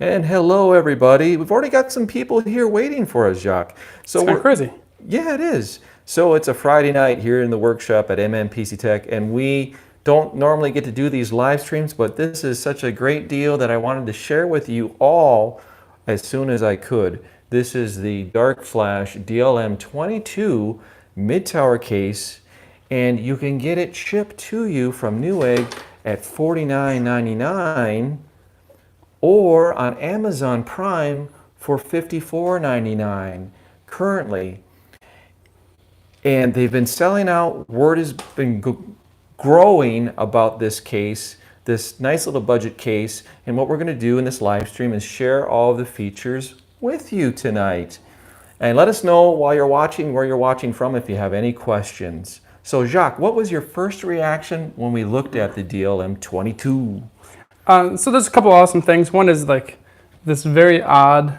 And hello, everybody. We've already got some people here waiting for us, Jacque. So It's kind of crazy. Yeah, it is. So it's a Friday night here in the workshop at Mnpctech, and we don't normally get to do these live streams, but this is such a great deal that I wanted to share with you all as soon as I could. This is the Darkflash DLM 22 mid-tower case, and you can get it shipped to you from Newegg at $49.99 or on Amazon Prime for $54.99 currently. And they've been selling out. Word has been growing about this case, this nice little budget case. And what we're going to do in this live stream is share all of the features with you tonight. And let us know while you're watching, where you're watching from, if you have any questions. So Jacque, what was your first reaction when we looked at the DLM 22? So there's a couple awesome things. One is like this very odd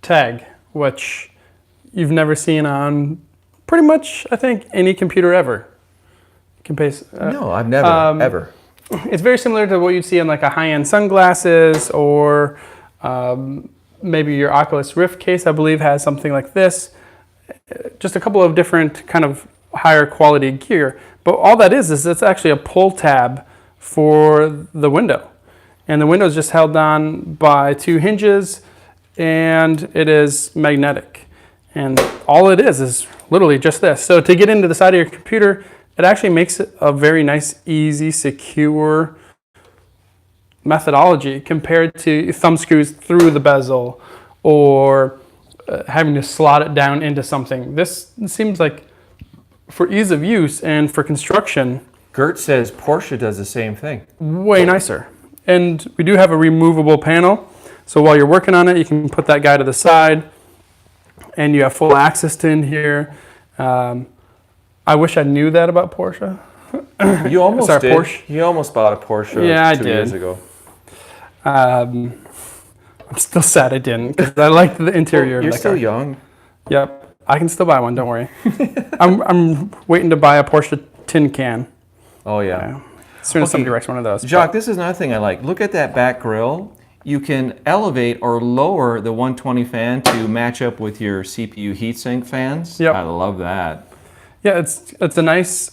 tag, which you've never seen on pretty much, I think, any computer ever. No, I've never, ever. It's very similar to what you'd see in like a high-end sunglasses or maybe your Oculus Rift case, I believe, has something like this. Just a couple of different kind of higher quality gear. But all that is it's actually a pull tab for the window. And the window is just held on by two hinges, and it is magnetic. And all it is literally just this. So to get into the side of your computer, it actually makes it a very nice, easy, secure methodology compared to thumb screws through the bezel or having to slot it down into something. This seems like for ease of use and for construction. Gert says Porsche does the same thing. Way nicer. And we do have a removable panel. So while you're working on it, you can put that guy to the side and you have full access to in here. I wish I knew that about Porsche. You almost Sorry, did. Porsche. You almost bought a Porsche Yeah, two years ago. I'm still sad I didn't because I liked the interior. Well, you're still young. Yep, I can still buy one. Don't worry. I'm waiting to buy a Porsche tin can. Oh yeah. As soon as somebody wrecks one of those. Jacque, this is another thing I like. Look at that back grille. You can elevate or lower the 120 fan to match up with your CPU heatsink fans. Yep. I love that. Yeah, it's a nice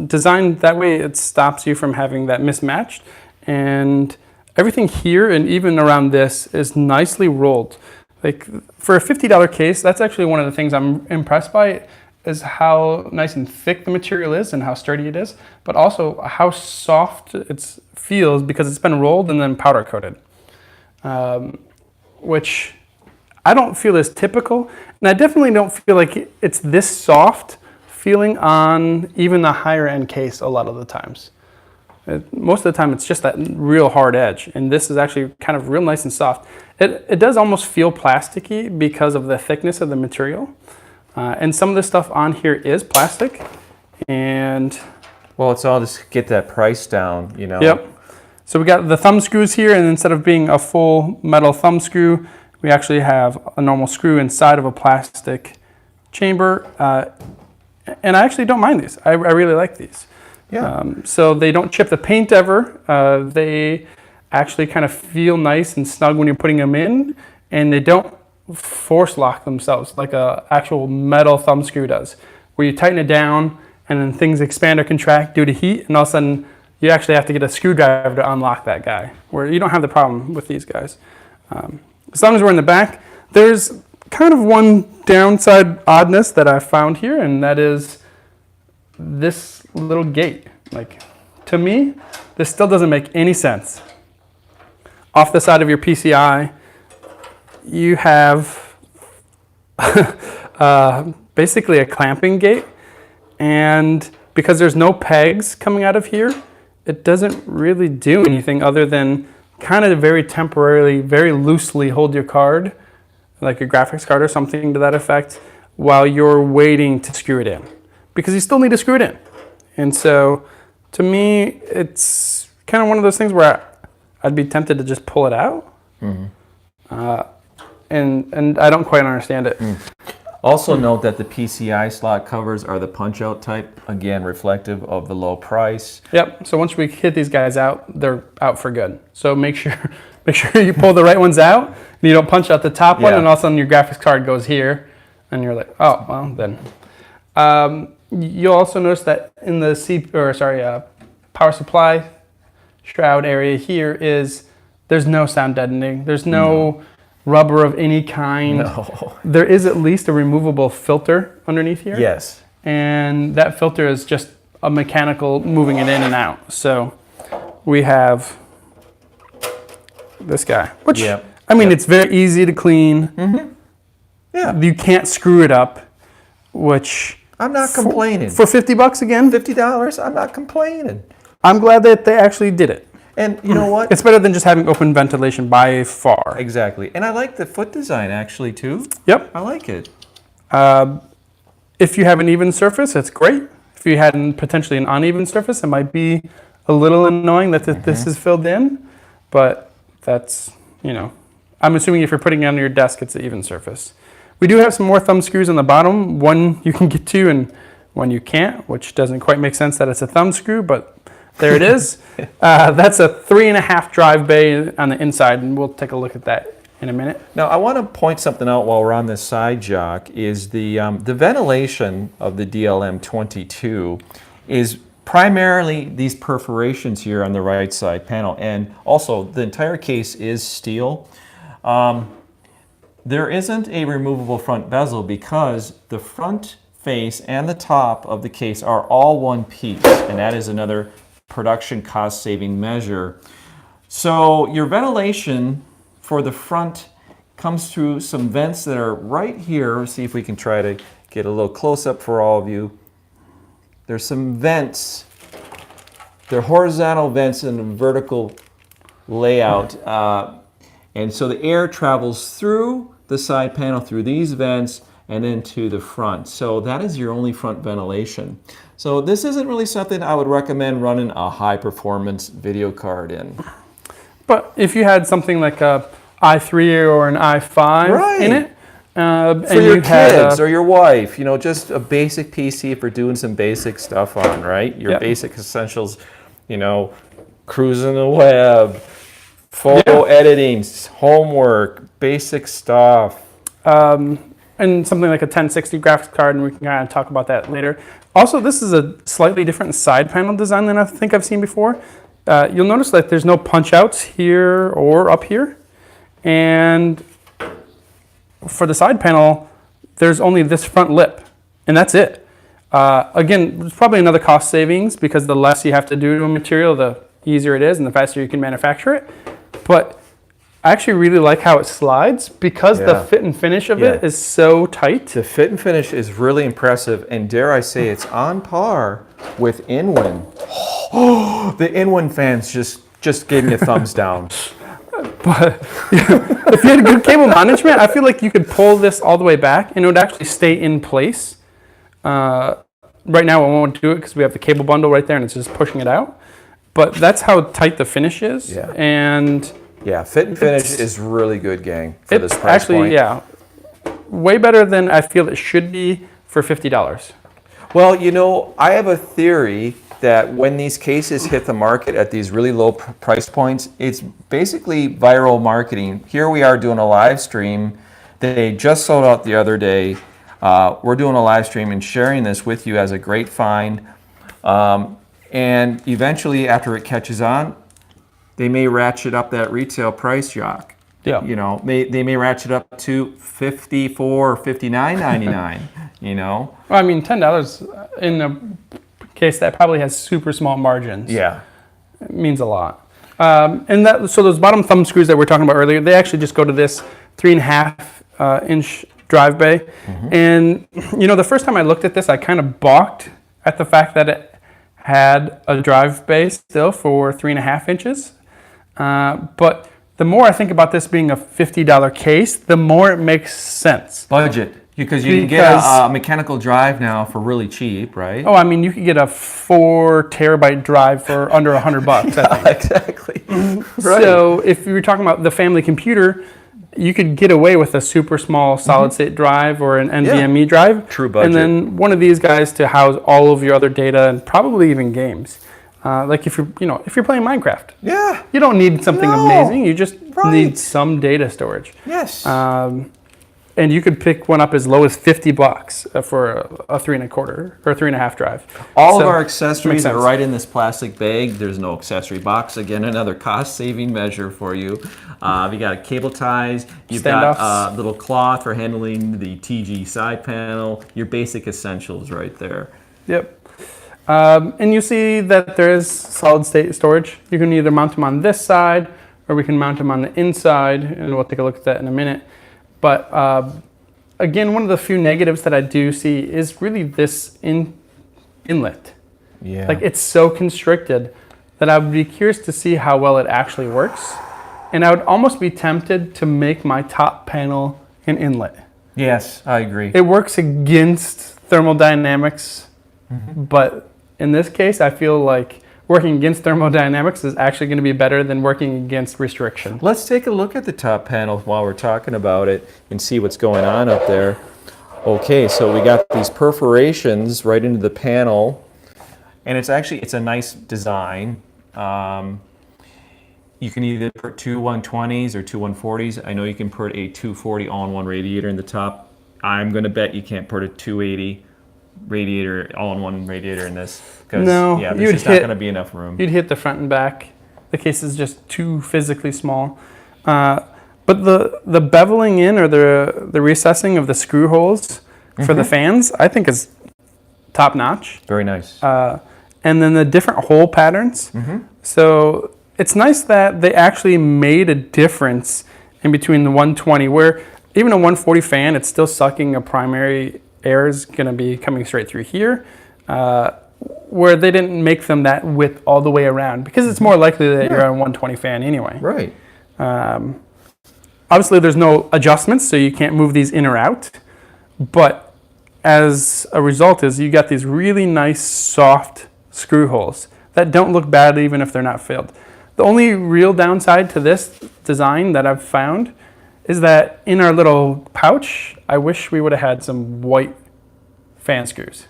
design. That way it stops you from having that mismatched. And everything here and even around this is nicely rolled. Like for a $50 case, that's actually one of the things I'm impressed by, is how nice and thick the material is and how sturdy it is, but also how soft it feels because it's been rolled and then powder coated, which I don't feel is typical. And I definitely don't feel like it's this soft feeling on even the higher end case a lot of the times. Most of the time it's just that real hard edge, and this is actually kind of real nice and soft. It does almost feel plasticky because of the thickness of the material. And some of the stuff on here is plastic, and well, it's all just get that price down, you know. Yep. So we got the thumb screws here, and instead of being a full metal thumb screw, we actually have a normal screw inside of a plastic chamber. And I actually don't mind these. I really like these. Yeah. So they don't chip the paint ever. They actually kind of feel nice and snug when you're putting them in, and they don't force lock themselves like a actual metal thumb screw does, where you tighten it down and then things expand or contract due to heat, and all of a sudden you actually have to get a screwdriver to unlock that guy, where you don't have the problem with these guys. As long as we're in the back, there's kind of one downside oddness that I found here, and that is this little gate. Like, to me, this still doesn't make any sense. Off the side of your PCI, you have basically a clamping gate, and because there's no pegs coming out of here, it doesn't really do anything other than kind of very temporarily, very loosely hold your card, like a graphics card or something to that effect, while you're waiting to screw it in, because you still need to screw it in. And so to me, it's kind of one of those things where I'd be tempted to just pull it out. Mm-hmm. And I don't quite understand it. Also note that the PCI slot covers are the punch-out type, again, reflective of the low price. Yep, so once we hit these guys out, they're out for good. So make sure make sure you pull the right ones out, and you don't punch out the top one, Yeah. and all of a sudden your graphics card goes here, and you're like, oh, well, then. You'll also notice that in the power supply shroud area here there's no sound deadening. There's no rubber of any kind. No. There is at least a removable filter underneath here. Yes. And that filter is just a mechanical moving it in and out. So we have this guy, which, Yep. I mean, it's very easy to clean. Mm-hmm. Yeah. You can't screw it up, which... I'm not complaining. For $50 again? $50, I'm not complaining. I'm glad that they actually did it. And you know what? It's better than just having open ventilation by far. Exactly. And I like the foot design actually too. Yep. I like it. If you have an even surface, it's great. If you had potentially an uneven surface, it might be a little annoying that this is filled in. But that's, I'm assuming if you're putting it on your desk, it's an even surface. We do have some more thumb screws on the bottom. One you can get to and one you can't, which doesn't quite make sense that it's a thumb screw, but there it is. That's a 3.5 drive bay on the inside, and we'll take a look at that in a minute. Now I want to point something out while we're on this side, Jacque, is the ventilation of the DLM 22 is primarily these perforations here on the right side panel, and also the entire case is steel. There isn't a removable front bezel because the front face and the top of the case are all one piece, and that is another production cost saving measure. So your ventilation for the front comes through some vents that are right here. Let's see if we can try to get a little close up for all of you. There's some vents. They're horizontal vents in a vertical layout. And so the air travels through the side panel, through these vents, and then to the front. So that is your only front ventilation. So this isn't really something I would recommend running a high performance video card in. But if you had something like a i3 or an i5 in it, for your kids or your wife, just a basic PC for doing some basic stuff on, right? Your basic essentials, cruising the web, photo editing, homework, basic stuff. And something like a 1060 graphics card, and we can kind of talk about that later. Also, this is a slightly different side panel design than I think I've seen before. You'll notice that there's no punch outs here or up here. And for the side panel, there's only this front lip, and that's it. Again, there's probably another cost savings because the less you have to do to a material, the easier it is and the faster you can manufacture it. But I actually really like how it slides because the fit and finish of it is so tight. The fit and finish is really impressive, and dare I say it's on par with Inwin. The Inwin fans just gave me a thumbs down. But if you had good cable management, I feel like you could pull this all the way back and it would actually stay in place. Right now I won't do it because we have the cable bundle right there and it's just pushing it out. But that's how tight the finish is. Yeah. And fit and finish is really good, gang, for this price point. Yeah, way better than I feel it should be for $50. Well, I have a theory that when these cases hit the market at these really low price points, it's basically viral marketing. Here we are doing a live stream. They just sold out the other day. We're doing a live stream and sharing this with you as a great find. And eventually, after it catches on, they may ratchet up that retail price, Jacque. Yeah. They may ratchet up to $54 or $59.99. Well, I mean, $10 in a case that probably has super small margins. Yeah. It means a lot. So those bottom thumb screws that we were talking about earlier, they actually just go to this 3.5 inch drive bay. Mm-hmm. And the first time I looked at this, I kind of balked at the fact that it had a drive bay still for 3.5 inches. But the more I think about this being a $50 case, the more it makes sense. Budget. Because you can get a mechanical drive now for really cheap, right? Oh, I mean, you could get a 4 terabyte drive for under $100. I think. Exactly. Right. So if you were talking about the family computer, you could get away with a super small solid state drive or an NVMe drive. True budget. And then one of these guys to house all of your other data and probably even games. Like if you're playing Minecraft, Yeah. you don't need something No. amazing. You just Right. need some data storage. Yes. And you could pick one up as low as $50 for a 3 1/4 or 3.5 drive. All So, of our makes accessories are sense. right in this plastic bag. There's no accessory box. Again, another cost-saving measure for you. You got a cable ties. You've got Standoffs. a little cloth for handling the TG side panel. Your basic essentials right there. Yep. And you see that there is solid state storage. You can either mount them on this side or we can mount them on the inside, and we'll take a look at that in a minute. But again, one of the few negatives that I do see is really this inlet. Yeah. Like it's so constricted that I would be curious to see how well it actually works. And I would almost be tempted to make my top panel an inlet. Yes, I agree. It works against thermodynamics, but in this case, I feel like working against thermodynamics is actually going to be better than working against restriction. Let's take a look at the top panel while we're talking about it and see what's going on up there. Okay, so we got these perforations right into the panel, and it's a nice design. You can either put two 120s or two 140s. I know you can put a 240 all-in-one radiator in the top. I'm going to bet you can't put a 280 radiator, all-in-one radiator in this. No, yeah, you'd there's just not going to be enough room. You'd hit the front and back. The case is just too physically small. But the beveling in or the recessing of the screw holes for the fans, I think is top notch. Very nice. And then the different hole patterns. So it's nice that they actually made a difference in between the 120, where even a 140 fan, it's still sucking a primary air is going to be coming straight through here, where they didn't make them that width all the way around because it's more likely that you're on a 120 fan anyway. Right. Obviously, there's no adjustments, so you can't move these in or out. But as a result is you got these really nice soft screw holes that don't look bad even if they're not filled. The only real downside to this design that I've found is that in our little pouch, I wish we would have had some white fan screws.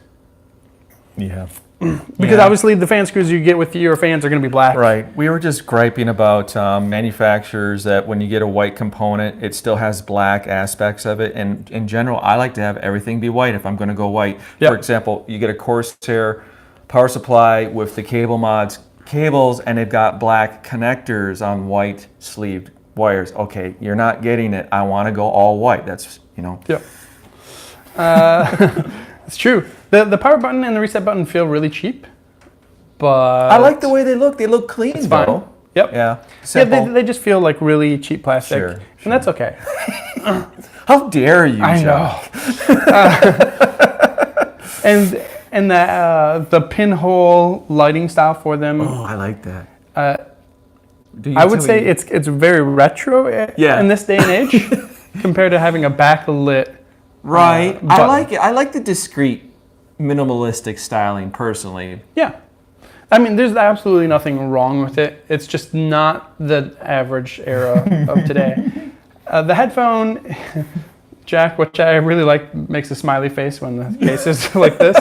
Yeah. Because obviously the fan screws you get with your fans are going to be black. Right. We were just griping about manufacturers that when you get a white component, it still has black aspects of it. And in general, I like to have everything be white if I'm going to go white. Yep. For example, you get a Corsair power supply with the cable mods cables, and they've got black connectors on white sleeved wires. Okay, you're not getting it. I want to go all white. That's, Yep. It's true. The power button and the reset button feel really cheap, but I like the way they look. They look clean, it's fine. though. Yep. Yeah. Yeah, Simple. they just feel like really cheap plastic, Sure, and that's okay. How dare you, I Jacque? know. And the pinhole lighting style for them. Oh, I like that. I would say it's very retro in this day and age compared to having a backlit. Right. I button. like it. I like the discreet, minimalistic styling personally. Yeah. I mean, there's absolutely nothing wrong with it. It's just not the average era of today. The headphone, Jacque, which I really like, makes a smiley face when the case is like this.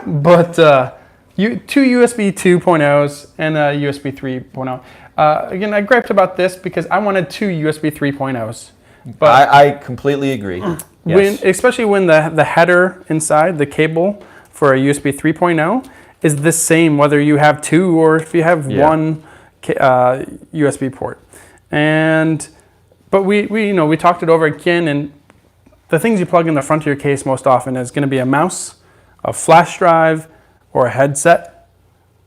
But two USB 2.0s and a USB 3.0. Again, I griped about this because I wanted two USB 3.0s. But I completely agree. Yes. especially when the header inside, the cable for a USB 3.0 is the same whether you have two or if you have one USB port. But we talked it over again, and the things you plug in the front of your case most often is going to be a mouse, a flash drive, or a headset.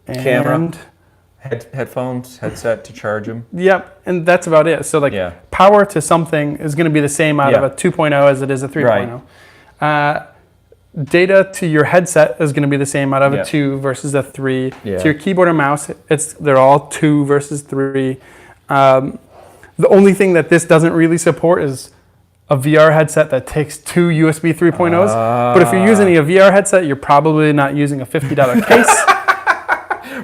And Camera. Headphones, headset to charge them. Yep, and that's about it. So power to something is going to be the same out of a 2.0 as it is a 3.0. Right. Data to your headset is going to be the same out of a 2 versus a 3. Yeah. To your keyboard and mouse, they're all 2 versus 3. The only thing that this doesn't really support is a VR headset that takes two USB 3.0s. But if you're using a VR headset, you're probably not using a $50 case.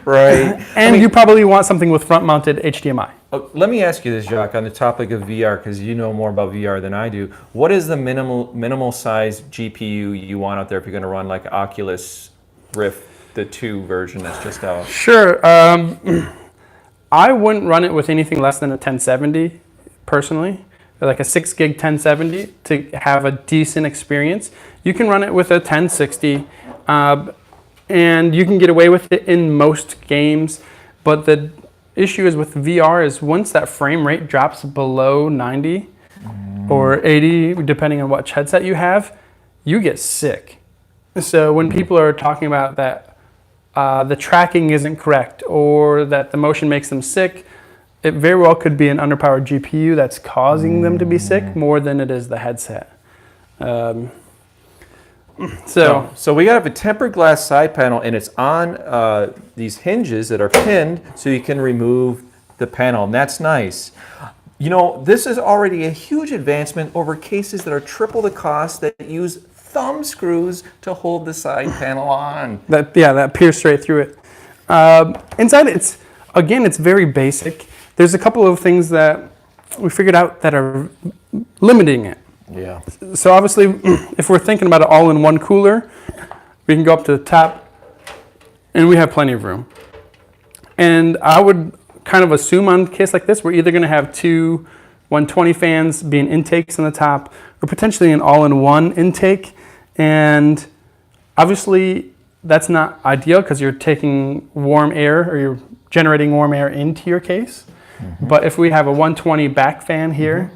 Right. And you probably want something with front-mounted HDMI. Let me ask you this, Jacque, on the topic of VR, because you know more about VR than I do. What is the minimal size GPU you want out there if you're going to run like Oculus Rift the 2 version that's just out? Sure. I wouldn't run it with anything less than a 1070, personally. Like a 6 gig 1070 to have a decent experience. You can run it with a 1060, and you can get away with it in most games. But the issue is with VR is once that frame rate drops below 90 or 80, depending on which headset you have, you get sick. So when people are talking about that the tracking isn't correct or that the motion makes them sick, it very well could be an underpowered GPU that's causing them to be sick more than it is the headset. So we have a tempered glass side panel, and it's on these hinges that are pinned so you can remove the panel, and that's nice. You know, this is already a huge advancement over cases that are triple the cost that use thumb screws to hold the side panel on. That pierce straight through it. Inside, it's very basic. There's a couple of things that we figured out that are limiting it. Yeah. So obviously, if we're thinking about it all in one cooler, we can go up to the top, and we have plenty of room. And I would kind of assume on a case like this, we're either going to have 2 120 fans being intakes on the top, or potentially an all-in-one intake. And obviously, that's not ideal because you're taking warm air, or you're generating warm air into your case. But if we have a 120 back fan here,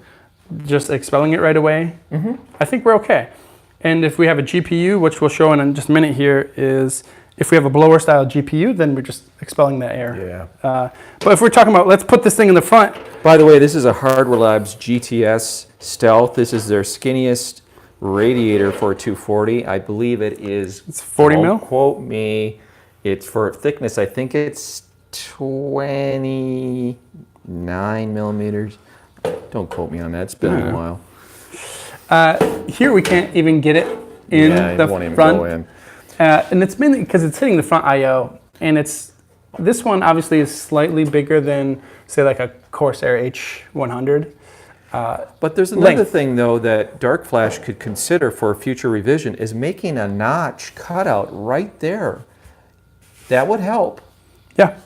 just expelling it right away, I think we're okay. And if we have a GPU, which we'll show in just a minute here, is if we have a blower style GPU, then we're just expelling that air. Yeah. But if we're talking about, let's put this thing in the front. By the way, this is a Hardware Labs GTS Stealth. This is their skinniest radiator for a 240. I believe it is. It's 40 mil? Don't quote me. It's for thickness. I think it's 29 millimeters. Don't quote me on that. It's been a while. Here we can't even get it in the won't even front. go in. And it's mainly because it's hitting the front I/O, and this one obviously is slightly bigger than, say, like a Corsair H100. But there's another thing, though, that Darkflash could consider for a future revision is making a notch cutout right there. That would help. Yeah.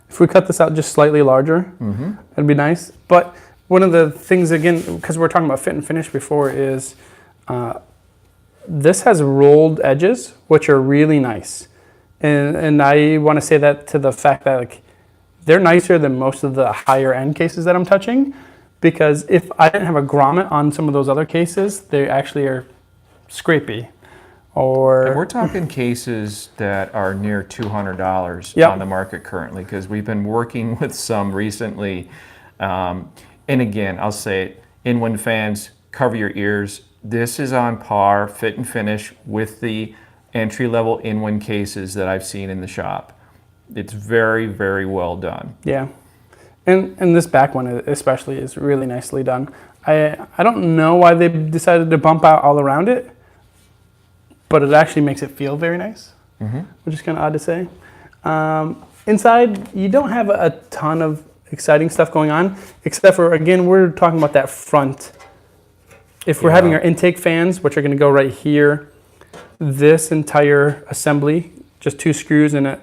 If we cut this out just slightly larger, that'd be nice. But one of the things, again, because we're talking about fit and finish before, is this has rolled edges, which are really nice. And I want to say that to the fact that like they're nicer than most of the higher end cases that I'm touching, because if I didn't have a grommet on some of those other cases, they actually are scrapey. And we're talking cases that are near $200 on the market currently, because we've been working with some recently. And again, I'll say it, Inwin fans, cover your ears. This is on par, fit and finish, with the entry-level Inwin cases that I've seen in the shop. It's very, very well done. Yeah. And this back one especially is really nicely done. I don't know why they decided to bump out all around it, but it actually makes it feel very nice, which is kind of odd to say. Inside, you don't have a ton of exciting stuff going on, except for, again, we're talking about that front. If we're having our intake fans, which are going to go right here, this entire assembly, just 2 screws and it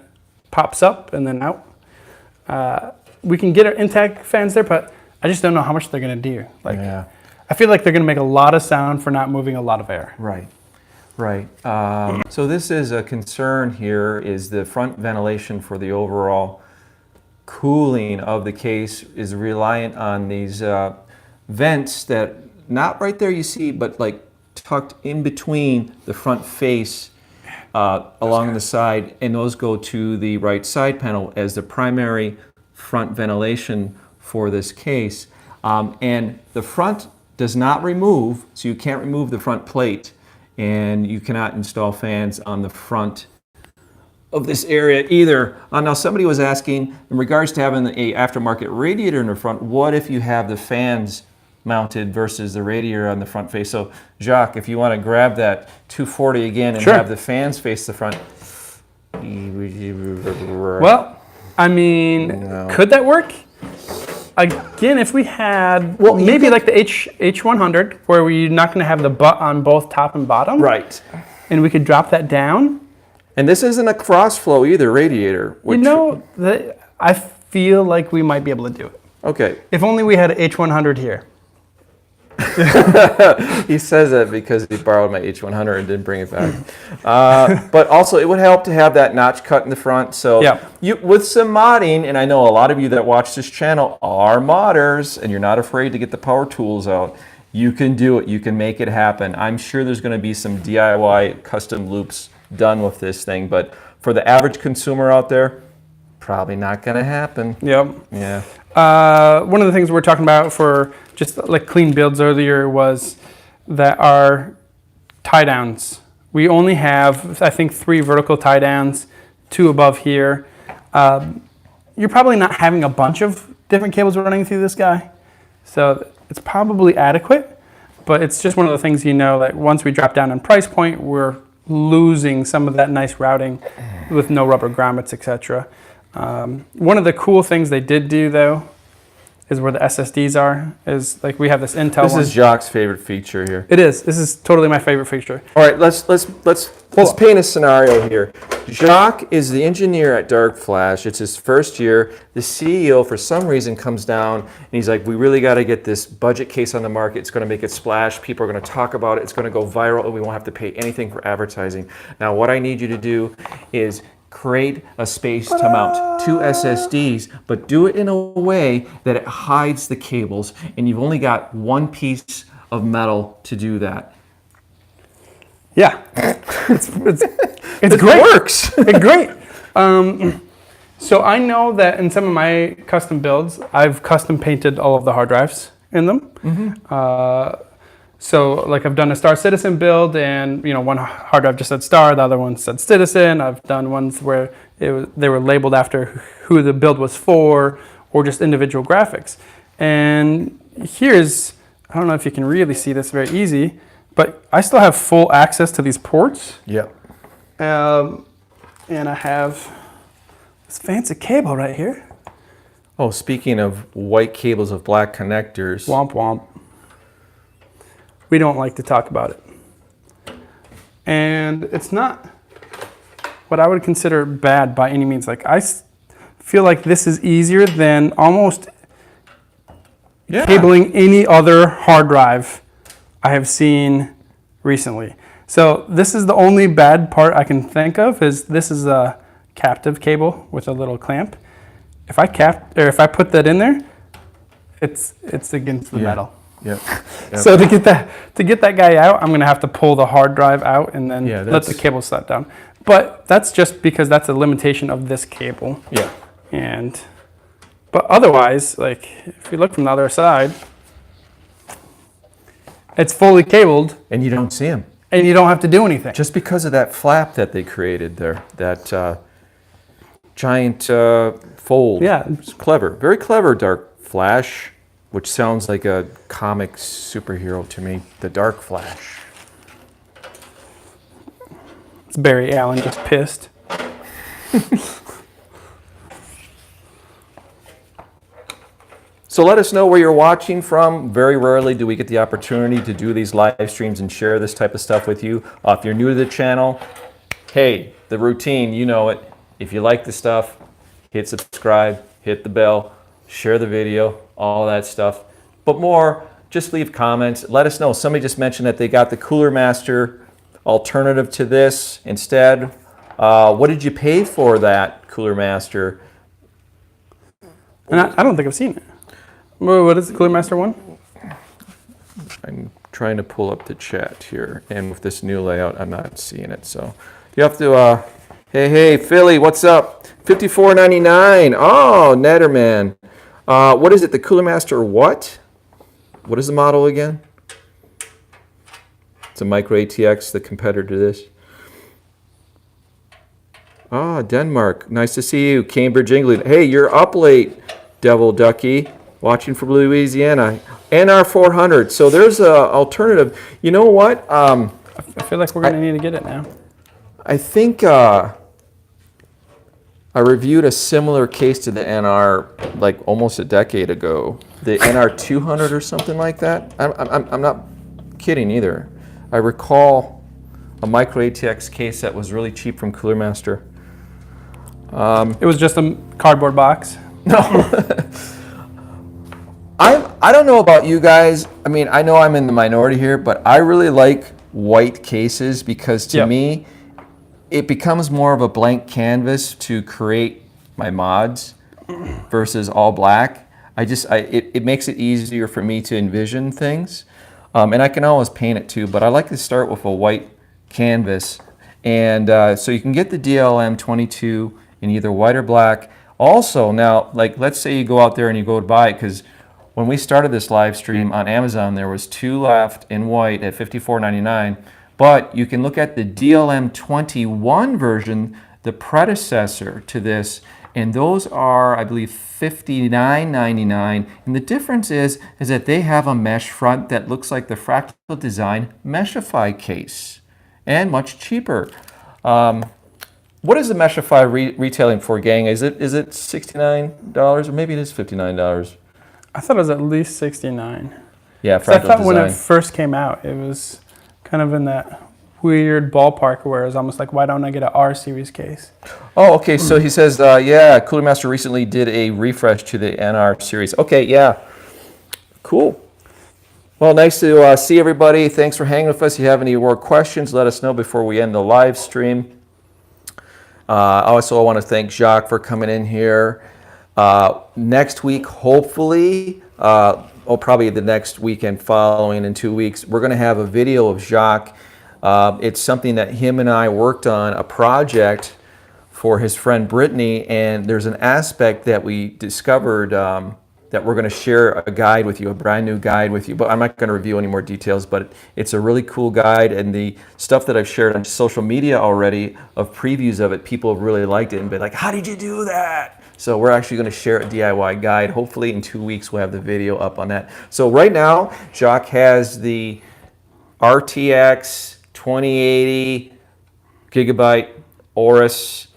pops up and then out. We can get our intake fans there, but I just don't know how much they're going to do. I feel like they're going to make a lot of sound for not moving a lot of air. Right. So this is a concern here, is the front ventilation for the overall cooling of the case is reliant on these vents that, not right there you see, but like tucked in between the front face along the side, and those go to the right side panel as the primary front ventilation for this case. And the front does not remove, so you can't remove the front plate, and you cannot install fans on the front of this area either. Now somebody was asking, in regards to having a aftermarket radiator in the front, what if you have the fans mounted versus the radiator on the front face? So Jacque, if you want to grab that 240 again and have the fans face the front. Well, I mean, could that work? Again, if we had, maybe like the H100, where we're not going to have the butt on both top and bottom. Right. And we could drop that down, And this isn't a cross flow either radiator. You know, I feel like we might be able to do it. Okay. If only we had an H100 here. He says that because he borrowed my H100 and didn't bring it back. But also, it would help to have that notch cut in the front. So with some modding, and I know a lot of you that watch this channel are modders, and you're not afraid to get the power tools out, you can do it. You can make it happen. I'm sure there's going to be some DIY custom loops done with this thing, but for the average consumer out there, probably not going to happen. Yep. Yeah. One of the things we were talking about for just like clean builds earlier was that our tie downs. We only have, I think, 3 vertical tie downs, 2 above here. You're probably not having a bunch of different cables running through this guy, so it's probably adequate. But it's just one of the things, you know, that once we drop down in price point, we're losing some of that nice routing with no rubber grommets, etc. One of the cool things they did do, though, is where the SSDs are. Is like we have this Intel. This is Jacque's favorite feature here. It is. This is totally my favorite feature. All right, let's paint a scenario here. Jacque is the engineer at Darkflash. It's his first year. The CEO, for some reason, comes down and he's like, "We really got to get this budget case on the market. It's going to make it splash. People are going to talk about it. It's going to go viral, and we won't have to pay anything for advertising. Now, what I need you to do is create a space to mount 2 SSDs, but do it in a way that it hides the cables, and you've only got 1 piece of metal to do that." Yeah, it's it great. Works. It's great. So I know that in some of my custom builds, I've custom painted all of the hard drives in them. Mm-hmm. So like I've done a Star Citizen build, and you know, one hard drive just said Star, the other one said Citizen. I've done ones where they were labeled after who the build was for, or just individual graphics. And here's, I don't know if you can really see this very easy, but I still have full access to these ports. Yep. And I have this fancy cable right here. Oh, speaking of white cables with black connectors. Womp womp. We don't like to talk about it. And it's not what I would consider bad by any means. Like I feel like this is easier than almost cabling any other hard drive I have seen recently. So this is the only bad part I can think of, is this is a captive cable with a little clamp. If I put that in there, it's against the metal. Yep. So to get that guy out, I'm gonna have to pull the hard drive out and then let the cable set down. But that's just because that's a limitation of this cable. Yeah. But otherwise, like if you look from the other side, it's fully cabled. And you don't see them. And you don't have to do anything. Just because of that flap that they created there, that giant fold. Yeah. It's clever. Very clever, Darkflash, which sounds like a comic superhero to me, the Darkflash. It's Barry Allen just pissed. So let us know where you're watching from. Very rarely do we get the opportunity to do these live streams and share this type of stuff with you. If you're new to the channel, hey, the routine, you know it. If you like the stuff, hit subscribe, hit the bell, share the video, all that stuff. But more, just leave comments. Let us know. Somebody just mentioned that they got the Cooler Master alternative to this instead. What did you pay for that Cooler Master? And I don't think I've seen it. What is the Cooler Master one? I'm trying to pull up the chat here, and with this new layout, I'm not seeing it. So you have to, hey, Philly, what's up? $54.99. Oh, Netterman. What is it? The Cooler Master what? What is the model again? It's a Micro ATX, the competitor to this. Ah, Denmark. Nice to see you. Cambridge, England. Hey, you're up late, Devil Ducky. Watching from Louisiana. NR400. So there's an alternative. You know what? I feel like we're going to need to get it now. I think I reviewed a similar case to the NR like almost a decade ago. The NR200 or something like that. I'm not kidding either. I recall a micro ATX case that was really cheap from Cooler Master. It was just a cardboard box. No. I don't know about you guys. I mean, I know I'm in the minority here, but I really like white cases because to me, it becomes more of a blank canvas to create my mods versus all black. It makes it easier for me to envision things. And I can always paint it too, but I like to start with a white canvas. And so you can get the DLM 22 in either white or black. Also, now, like, let's say you go out there and you go to buy it, because when we started this live stream on Amazon, there was 2 left in white at $54.99. But you can look at the DLM 21 version, the predecessor to this, and those are, I believe, $59.99. And the difference is that they have a mesh front that looks like the Fractal Design Meshify case, and much cheaper. What is the Meshify retailing for, gang? Is it $69 or maybe it is $59? I thought it was at least $69. Yeah, Fractal I thought Design. When it first came out, it was kind of in that weird ballpark where it's almost like, why don't I get an R series case? Oh, okay. So he says, yeah, Cooler Master recently did a refresh to the NR series. Okay, yeah. Cool. Well, nice to see everybody. Thanks for hanging with us. If you have any more questions, let us know before we end the live stream. Also, I want to thank Jacque for coming in here. Next week, hopefully, probably the next weekend following in 2 weeks, we're going to have a video of Jacque. It's something that him and I worked on, a project for his friend Brittany, and there's an aspect that we discovered that we're going to share a guide with you, a brand new guide with you, but I'm not going to reveal any more details, but it's a really cool guide, and the stuff that I've shared on social media already of previews of it, people have really liked it and been like, how did you do that? So we're actually going to share a DIY guide. Hopefully in 2 weeks we'll have the video up on that. So right now, Jacque has the RTX 2080 gigabyte Aorus,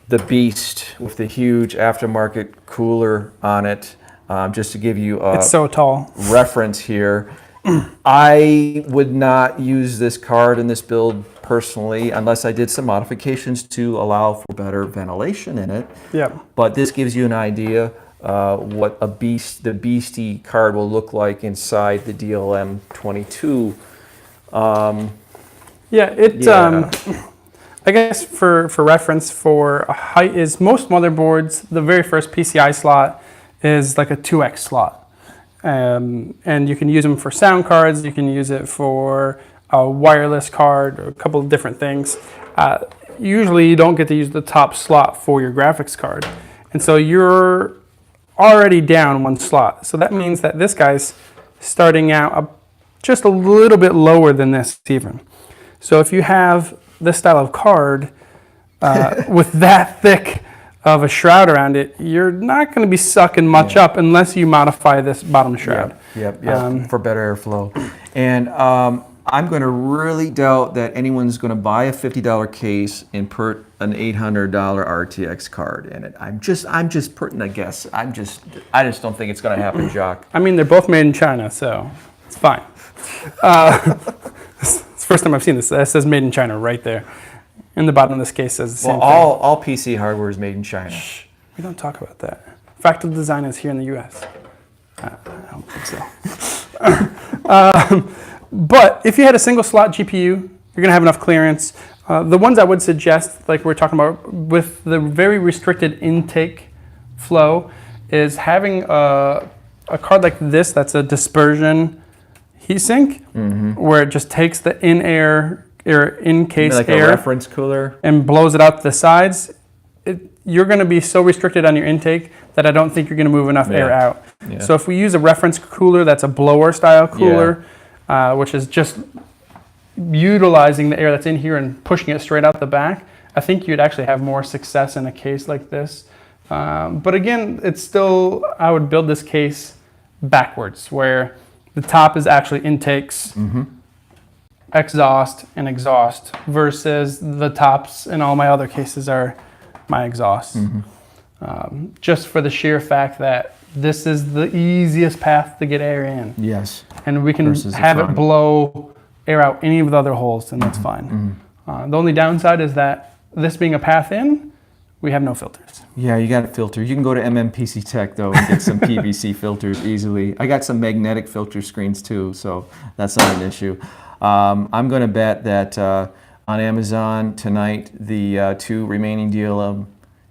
the beast with the huge aftermarket cooler on it. Just to give you a it's so tall reference here, I would not use this card in this build personally unless I did some modifications to allow for better ventilation in it. Yeah. But this gives you an idea what the beastie card will look like inside the DLM 22. I guess for reference, for height is most motherboards, the very first PCI slot is like a 2X slot. And you can use them for sound cards, you can use it for a wireless card, or a couple of different things. Usually you don't get to use the top slot for your graphics card. And so you're already down 1 slot. So that means that this guy's starting out just a little bit lower than this even. So if you have this style of card with that thick of a shroud around it, you're not going to be sucking much up unless you modify this bottom shroud. Yep. For better airflow. And I'm going to really doubt that anyone's going to buy a $50 case and put an $800 RTX card in it. I'm just putting a guess. I just don't think it's going to happen, Jacque. I mean, they're both made in China, so it's fine. It's the first time I've seen this. That says made in China right there. In the bottom of this case says the same thing. All PC hardware is made in China. Shh, we don't talk about that. Fractal Design is here in the US. I don't think so. But if you had a single slot GPU, you're going to have enough clearance. The ones I would suggest, like we're talking about with the very restricted intake flow, is having a card like this that's a dispersion heatsink, where it just takes the in-air or in-case like air a reference cooler and blows it out the sides. You're going to be so restricted on your intake that I don't think you're going to move enough air out. Yeah. So if we use a reference cooler that's a blower style cooler, which is just utilizing the air that's in here and pushing it straight out the back, I think you'd actually have more success in a case like this. But again, it's still, I would build this case backwards, where the top is actually intakes, exhaust, and exhaust, versus the tops in all my other cases are my exhaust. Just for the sheer fact that this is the easiest path to get air in. Yes. And we can have it blow air out any of the other holes, then that's fine. The only downside is that this being a path in, we have no filters. Yeah, you got to filter. You can go to Mnpctech though and get some PVC filters easily. I got some magnetic filter screens too, so that's not an issue. I'm going to bet that on Amazon tonight, the 2 remaining DLM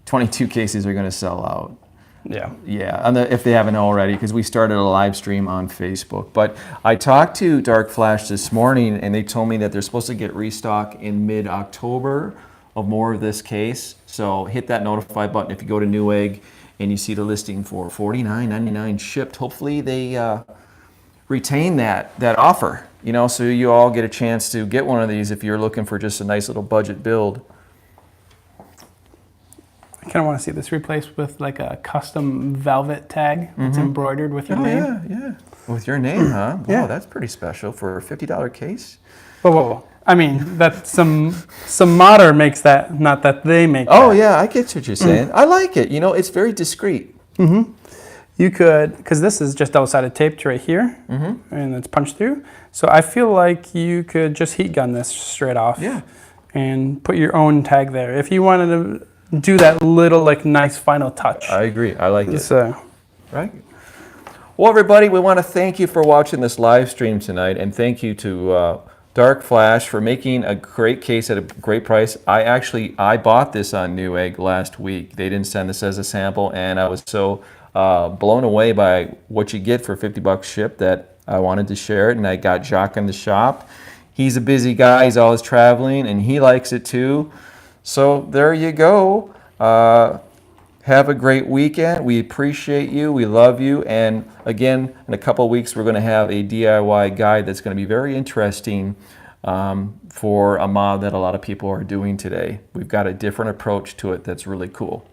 22 cases are going to sell out. Yeah. Yeah, if they haven't already, because we started a live stream on Facebook. But I talked to Darkflash this morning, and they told me that they're supposed to get restock in mid-October of more of this case. So hit that notify button if you go to Newegg and you see the listing for $49.99 shipped. Hopefully they retain that offer, you know, so you all get a chance to get one of these if you're looking for just a nice little budget build. I kind of want to see this replaced with like a custom velvet tag that's embroidered with your name. Yeah. With your name, huh? Yeah. Wow, that's pretty special for a $50 case. Whoa. I mean, that some modder makes that, not that they make that. Oh yeah, I get what you're saying. I like it. You know, it's very discreet. You could, because this is just double-sided taped right here, and it's punched through. So I feel like you could just heat gun this straight off. Yeah. And put your own tag there. If you wanted to do that little like nice final touch. I agree. I like it. So, Right. Well, everybody, we want to thank you for watching this live stream tonight, and thank you to Darkflash for making a great case at a great price. I bought this on Newegg last week. They didn't send this as a sample, and I was so blown away by what you get for $50 shipped that I wanted to share it, and I got Jacque in the shop. He's a busy guy. He's always traveling, and he likes it too. So there you go. Have a great weekend. We appreciate you. We love you. And again, in a couple of weeks, we're going to have a DIY guide that's going to be very interesting for a mod that a lot of people are doing today. We've got a different approach to it that's really cool.